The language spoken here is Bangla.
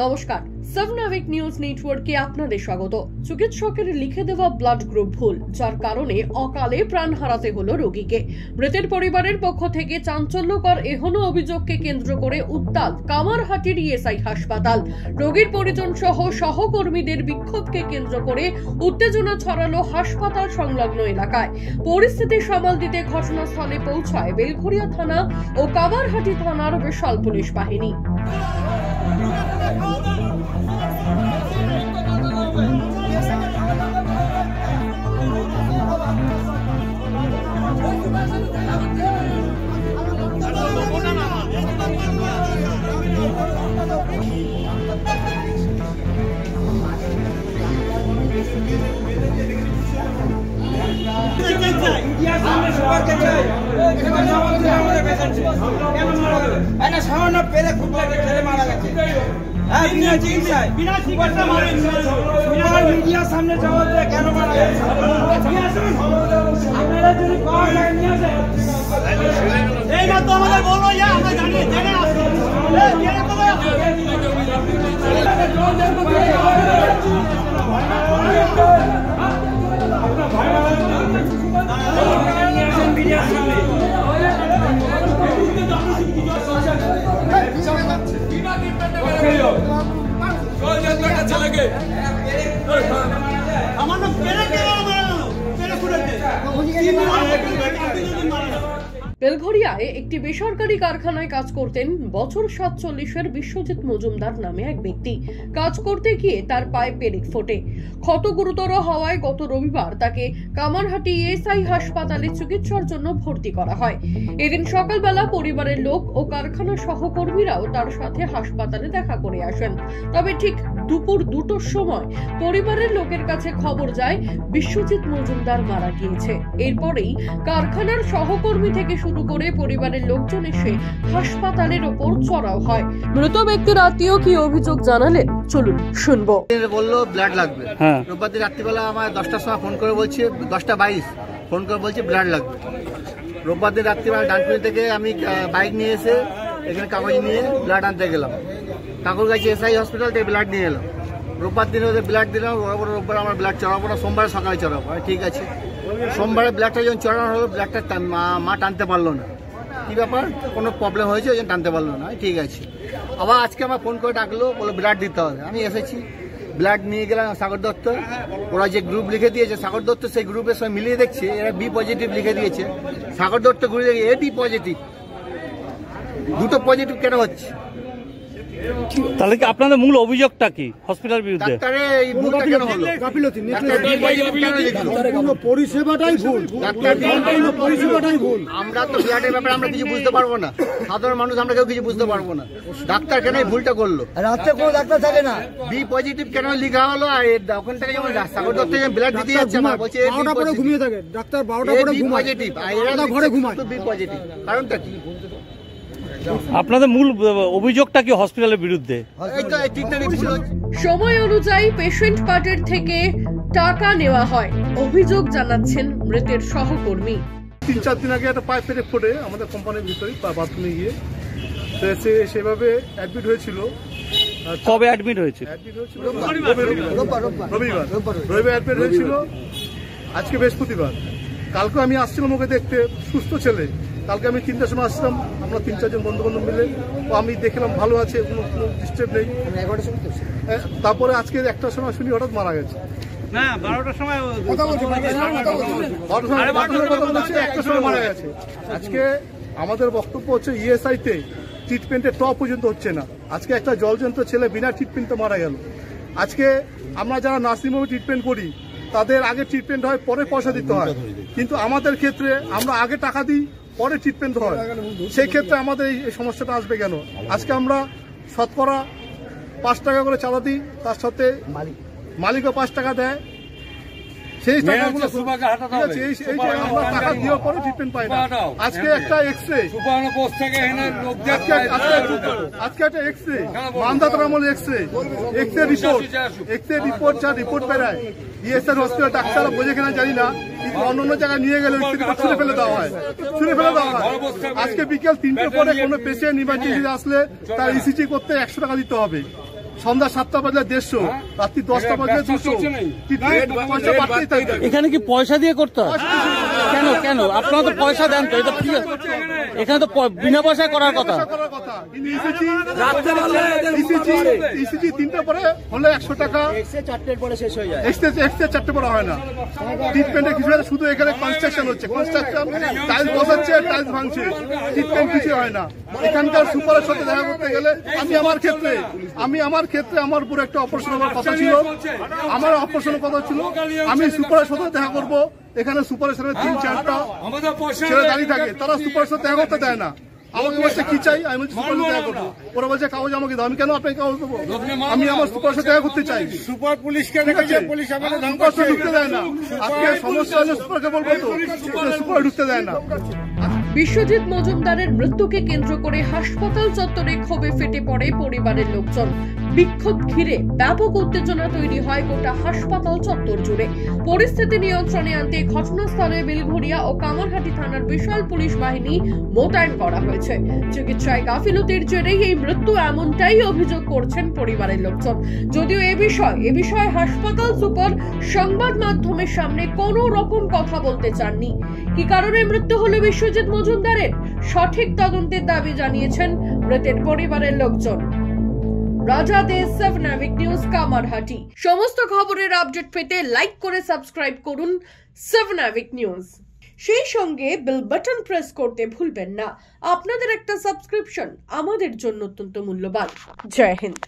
নমস্কার, সাবনাভিক নিউজ নেটওয়ার্কে আপনাদের স্বাগত। চিকিৎসকের লিখে দেওয়া ব্লাড গ্রুপ ভুল, যার কারণে অকালে প্রাণ হারাতে হলো রোগীকে। মৃতের পরিবারের পক্ষ থেকে চাঞ্চল্যকর এহেন অভিযোগকে কেন্দ্র করে উত্তাল কামারহাটির ইএসআই হাসপাতাল। রোগীর পরিজন সহ সহকর্মীদের বিক্ষোভকে কেন্দ্র করে উত্তেজনা ছড়ালো হাসপাতাল সংলগ্ন এলাকায়। পরিস্থিতি সামাল দিতে ঘটনাস্থলে পৌঁছায় বেলঘরিয়া থানা ও কামারহাটি থানার বিশাল পুলিশ বাহিনী। সামান্য পেলে খুব ছেলে মারা গেছে। বিনা চিকিৎসায় মিডিয়ার সামনে জবাব দেয় কেন মারা গেছে। আপনারা যদি এই না তো আমাদের বলো, আমরা জানি জেনে আসি। বেলঘরিয়ায় একটি বেসরকারি কারখানায় কাজ করতেন বছর 47-এর বিশ্বজিৎ মজুমদার নামে এক ব্যক্তি। কাজ করতে গিয়ে তার পায়ে পেরেক ফোটে। ক্ষত গুরুতর হওয়ায় গত রবিবার তাকে কামারহাটি ইএসআই হাসপাতালে চিকিৎসার জন্য ভর্তি করা হয়। এদিন সকালবেলা পরিবারের লোক ও কারখানার সহকর্মীরাও তার সাথে হাসপাতালে দেখা করে আসেন। তবে ঠিক দুপুর 2টোর সময় পরিবারের লোকের কাছে খবর যায় বিশ্বজিৎ মজুমদার মারা গিয়েছে। এরপরেই কারখানার সহকর্মী থেকে শুরু করে পরিবারের লোকজন এসে হাসপাতালের ওপর চড়াও হয়। মৃত ব্যক্তির আত্মীয় কি অভিযোগ জানালেন, চলুন শুনবো। বললো ব্লাড লাগবে। রোববার দিন রাত্রিবেলা আমার 10টার সময় ফোন করে বলছে, 10:22 ফোন করে বলছে ব্লাড লাগবে। রোববার দিন রাত্রিবেলা ডানকুনি থেকে আমি বাইক নিয়ে এসে এখানে কাগজ নিয়ে ব্লাড আনতে গেলাম। কাকুর কাছে এসআই হসপিটাল থেকে ব্লাড নিয়ে এলাম। রোববার দিন ওদের ব্লাড দিলাম। রোববার আমার ব্লাড চড়াবো না, সোমবার সকালে চড়াবো। ঠিক আছে, সোমবারে ব্লাডটা যখন চড়ানো হলো, ব্লাডটা মা টানতে পারলো না। কি ব্যাপার, কোনো প্রবলেম হয়েছে ওই জন্য টানতে পারলো না। ঠিক আছে, আবার আজকে আমার ফোন করে ডাকলো, বলো ব্লাড দিতে হবে। আমি এসেছি, ব্লাড নিয়ে গেলাম সাগর দত্ত। ওরা যে গ্রুপ লিখে দিয়েছে সাগর দত্ত, সেই গ্রুপের সঙ্গে মিলিয়ে দেখছে এরা বি পজিটিভ লিখে দিয়েছে। সাগর দত্ত গ্রুপে এ বি পজিটিভ, দুটো পজিটিভ কেন হচ্ছে? তাহলে কি আপনাদের মূল অভিযোগটা কি হসপিটাল বিরুদ্ধে? আমরা তো ব্লাডের ব্যাপারে আমরা কিছু বুঝতে পারবো না, সাধারণ মানুষ আমরা কেউ কিছু বুঝতে পারবো না। ডাক্তার কেন ভুলটা করলো? রাত্রে কোনো ডাক্তার থাকে না, বি পজিটিভ কেন লেখা হলো? আর ওখান থেকে যেমন সাগর দত্ত ব্লাড দিতে যাচ্ছে, বলছে ঘুমিয়ে থাকে ডাক্তার, 12টা পরে পজিটিভ, আর এরা ঘরে ঘুমায় বি পজিটিভ। কারণটা কি? আপনাদের মূল অভিযোগটা কি হসপিটালের বিরুদ্ধে? সময় অনুযায়ী পেশেন্ট কার্ডের থেকে টাকা নেওয়া হয়, অভিযোগ জানাচ্ছেন মৃতের সহকর্মী। 3-4 দিন আগে একটা পাইপ পেরেক ফোটে আমাদের কোম্পানির ভিতরে বাথরুমে গিয়ে, তো সেভাবে অ্যাডমিট হয়েছিল। কবে অ্যাডমিট হয়েছিল? রবিবার অ্যাডমিট হয়েছিল, আজকে বৃহস্পতিবার। কালকে আমি আসছিলাম ওকে দেখতে, সুস্থ ছেলে। কালকে আমি 3টার সময় আসলাম, আমরা 3-4 বন্ধু বান্ধব মিলে, ও আমি দেখলাম ভালো আছে, কোনো ডিস্টার্ব নেই। তারপরে আজকে 1টার সময় শুনি হঠাৎ মারা গেছে। না, 12টার সময় 1টার সময় মারা গেছে। আজকে আমাদের বক্তব্য হচ্ছে ইএসআইতে ট্রিটমেন্টের টপ পর্যন্ত হচ্ছে না। আজকে একটা জলজন্ত ছেলে বিনা ট্রিটমেন্টে মারা গেল। আজকে আমরা যারা নার্সিংহোমে ট্রিটমেন্ট করি তাদের আগে ট্রিটমেন্ট হয়, পরে পয়সা দিতে হয়, কিন্তু আমাদের ক্ষেত্রে আমরা আগে টাকা দিই, পরে ট্রিটমেন্ট হয়। সেই ক্ষেত্রে আমাদের এই সমস্যাটা আসবে কেন? আজকে আমরা শতকরা 5 টাকা করে চাঁদা দিই, তার সাথে মালিকও 5 টাকা দেয়। সেই টাকাগুলো আমরা টাকা দেওয়ার পরে ট্রিটমেন্ট পাই না। আজকে একটা এক্সরে, আজকে একটা এক্সরে মানদাতার আমল এক্সরে রিপোর্ট যা রিপোর্ট বেরায় ইএসআই হসপিটাল ডাক্তাররা বোঝে কিনা জানি না, কিন্তু অন্য জায়গায় নিয়ে গেলে ছুঁড়ে ফেলে দেওয়া হয়। আজকে বিকেল 3টের পরে কোনো পেশেন্ট ইমার্জেন্সি আসলে তার ইসিজি করতে 100 টাকা দিতে হবে। সন্ধ্যা 7টা বাজলে 150, রাত্রি 10টা বাজলে 200, পয়সা বাড়তেই থাকবে। এখানে কি পয়সা দিয়ে করতে হয়? কেন কেন আপনারা তো পয়সা দেন তো, এটা কি এখানে তো বিনা পয়সায় করার কথা। কিন্তু ইসিজি 3টা পরে হলে 100 টাকা, এক্সট্রা 4টে পরে হয় না। ট্রিটমেন্টে কিছু হয় না, শুধু এখানে কনস্ট্রাকশন হচ্ছে, কনস্ট্রাকশন টাইলস বসাচ্ছে, টাইলস ভাঙছে, ট্রিটমেন্ট কিছু হয় না। এখানকার সুপারের সাথে দেখা করতে গেলে আমি আমার ক্ষেত্রে আমার উপর একটা অপারেশন হওয়ার কথা ছিল, আমার অপারেশনের কথা ছিল, আমি সুপারের সাথে দেখা করবো। এখানে সুপারের সাথে 3-4টা ছেলে দাঁড়িয়ে থাকে, তারা সুপারের সাথে দেখা করতে দেয় না। আমাকে বলছে কি চাই, আমি বলছি সুপারের সাথে দেখা করবো। ওরা বলছে কাগজ আমাকে দাও, আমি কেন আপনাকে কাগজ দেবো? আমি আমার সুপারের সাথে দেখা করতে চাই। সুপার পুলিশকে দেখেছে, পুলিশ আমাদের সুপার ঢুকতে দেয় না। আজকে সমস্যা হলে সুপারকে বলবো তো, সুপার ঢুকতে দেয় না। বিশ্বজিৎ মজুমদারের মৃত্যুকে কেন্দ্র করে হাসপাতাল চত্বরে ক্ষোভে ফেটে পড়ে পরিবারের লোকজন। বিক্ষোভ ঘিরে ব্যাপক উত্তেজনা তৈরি হয় গোটা হাসপাতাল চত্বর জুড়ে। পরিস্থিতি নিয়ন্ত্রণে আনতে ঘটনাস্থলে বেলঘরিয়া ও কামারহাটি থানার বিশাল পুলিশ বাহিনী মোতায়েন করা হয়েছে। চিকিৎসায় গাফিলতির জেরেই এই মৃত্যু, এমনটাই অভিযোগ করছেন পরিবারের লোকজন। যদিও এ বিষয়ে হাসপাতাল সুপার সংবাদ মাধ্যমের সামনে কোনো রকম কথা বলতে চাননি। কি কারণে মৃত্যু হলো বিশ্বজিৎ মজুমদারের, সঠিক তদন্তের দাবি জানিয়েছেন মৃতের পরিবারের লোকজন। রাজা দে, 7 নাভিক নিউজ, কামারহাটি। সমস্ত খবরের আপডেট পেতে লাইক করে সাবস্ক্রাইব করুন 7 নাভিক নিউজ। সেই সঙ্গে বেল বাটন প্রেস করতে ভুলবেন না। আপনাদের একটা সাবস্ক্রিপশন আমাদের জন্য অত্যন্ত মূল্যবান। জয় হিন্দ।